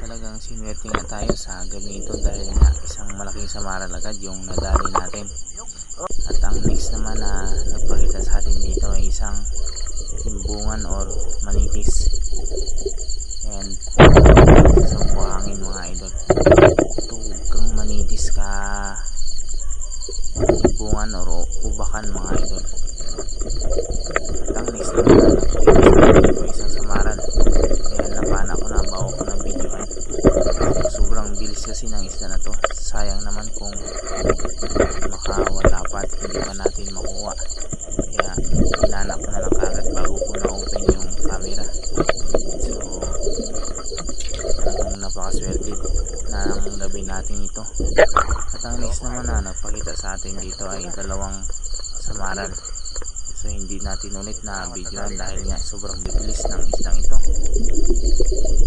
Talagang sinuwerte nga tayo sa gabi ito dahil nga isang malaking samaral agad yung nadali natin. At ang next naman na nagpakita sa atin dito ay isang timbungan or manitis. And sa buhangin mga idol. Tugang manitis ka timbungan or ubakan mga idol. At ang next naman na nagpakita sa atin dito ay isang samaral. Kaya napana ko na bago ko na videohan. Sobrang bilis kasi ng isda na to. Sayang naman kung makawala pa at hindi pa natin makuha. Kaya inanak ko na lang kagad bago ko na open yung camera. So talagang napakaswerte na ang gabi natin ito. At ang next naman na nagpakita sa atin dito ay dalawang samaral. So hindi natin ulit na videohan dahil nga sobrang bibilis ng isdang ito.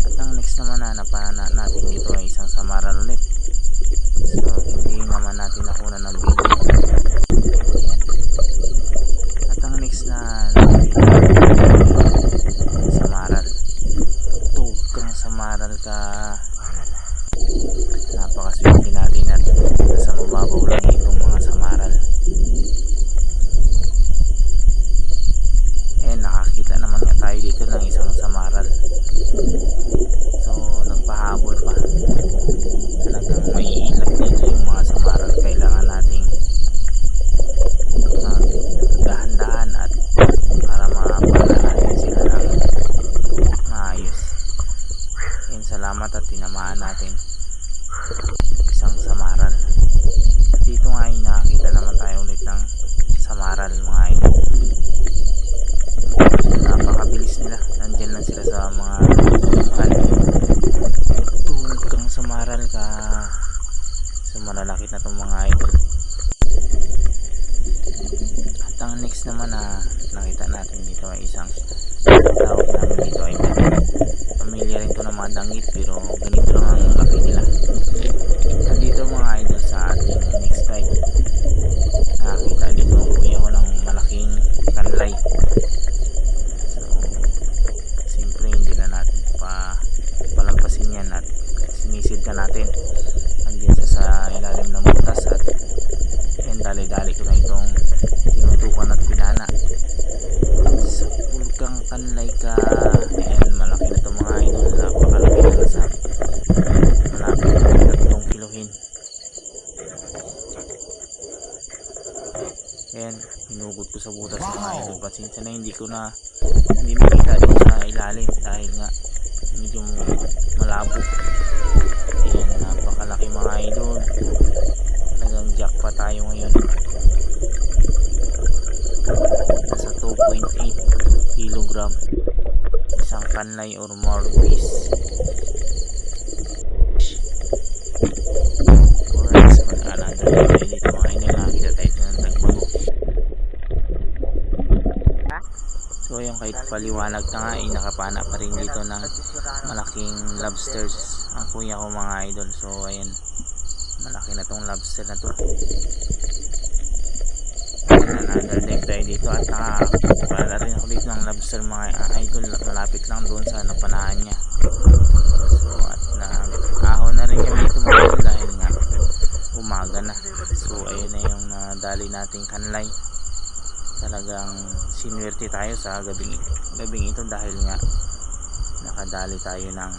At ang next naman na napana natin dito ay isang samaral ulit. So hindi naman natin nakuna ng video. Ayan. At ang next na nakita natin samaral. Tugang samaral ka. Napakaswerte natin at nasa mababaw lang itong mga samaral. Nakakita naman nga tayo dito ng isang samaral. So nagpahabol pa. Talagang may ilap dito yung mga samaral. Kailangan nating dahan-dahan at para mapala natin sila ng maayos. Yan, salamat at tinamaan natin isang samaral. At dito nga ay nakakita naman tayo ulit ng samaral mga idol. Napakabilis nila, nandyan lang sila sa mga tungkal. Tugang samaral ka. So malalaki na itong mga idol. At ang next naman na nakita natin dito ay isang tawag namin dito ay danggit. Pamilya rin ito ng mga danggit pero ganito lang ang laki nila. Nandito mga idol sa ating next dive, nakakita dito ang kuya ko ng malaking kanlay. Palampasin yan at sinisid ka natin. Andiyan sa ilalim ng butas at yan, dali-dali ko na itong tinutukan at pinana sa pulkang kanlay ka. Ayan, malaki na ito mga idol. Napakalaki na, nasa malapit na 3 kilohin. Ayan, hinugot ko sa butas mga idol. Pasensya na hindi makita doon sa ilalim dahil nga medyo malabo. Ayan, napakalaki mga idol. Talagang jackpot tayo ngayon. Nasa 2.8 kilogram isang kanlay or more fish. Alright, mag-another tayo dito mga idol. Nakakita tayo ng tagbago. So yung kahit paliwanag na nga ay nakapana pa rin dito ng malaking lobsters ang kuya ko mga idol. So ayan, malaki na tong lobster na to. Another dive tayo dito at nakapala rin ako dito ng lobster mga idol. Malapit lang doon sa napanahan niya. So at ahon na rin kami dito mga idol dahil nga umaga na. So ayun na yung nadali nating kanlay. Talagang sinuwerte tayo sa gabing ito dahil nga nakadali tayo ng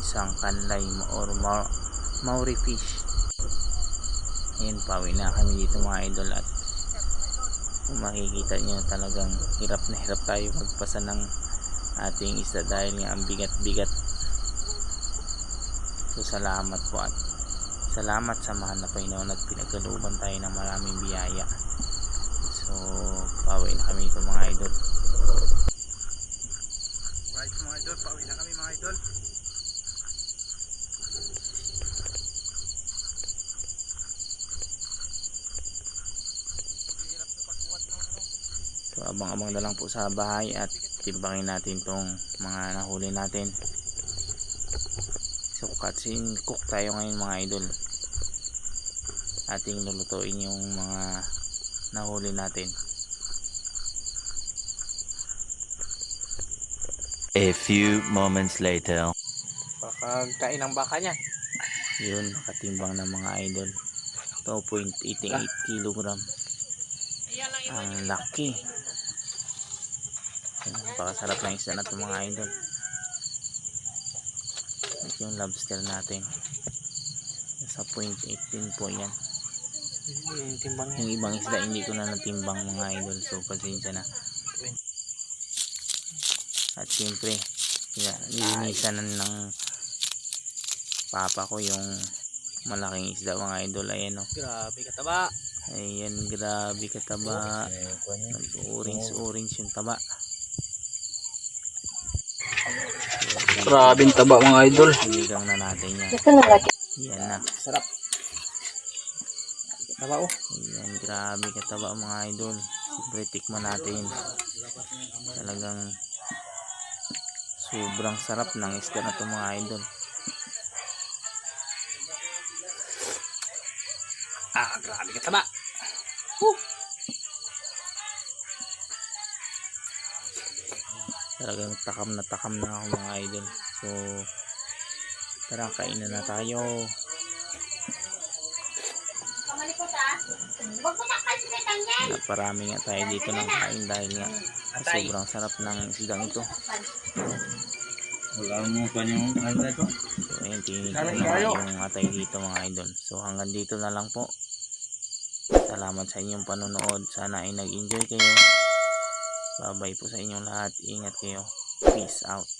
isang kanlay or Maori fish. Ayan, pawi na kami dito mga idol at kung makikita nyo talagang hirap na hirap tayo magpasa ng ating isda dahil nga ang bigat-bigat. So salamat po at salamat sa mahal na Panginoon at pinagkalooban tayo ng maraming biyaya. So pawi na kami ito mga idol. Right mga idol, pawi na kami mga idol. So abang-abang na lang po sa bahay at timbangin natin tong mga nahuli natin. So katsin cook tayo ngayon mga idol. Ating lulutuin yung mga nahuli natin. A few moments later. Pagkain ng baka niya. Yun, nakatimbang ng mga idol. 2.88 kilogram. Ang laki. Napakasarap ng isda na ito mga idol. At yung lobster natin. Nasa 0.18 po yan. Timbang Yung ibang isda hindi ko na natimbang mga idol. So pasensya na. At siyempre, nilinisan ng papa ko yung malaking isda mga idol. Ayan o. Grabe kataba. Ayan, grabe kataba. Orange yung taba. Grabing taba mga idol. Sinigang na natin yan. Yan na. Sarap. Taba oh. Ayan, grabe kataba mga idol. Siyempre tikman natin. Talagang sobrang sarap ng isda na ito mga idol. Grabe kataba. Talagang takam na ako mga idol. So tara, kainan na tayo. Naparami nga tayo dito ng kain dahil nga sobrang sarap ng isdang ito. Wala mo pa yung ano ito? So ayun, tinitin na yung atay dito mga idol. So hanggang dito na lang po. Salamat sa inyong panonood. Sana ay nag-enjoy kayo. Bye bye po sa inyong lahat. Ingat kayo. Peace out.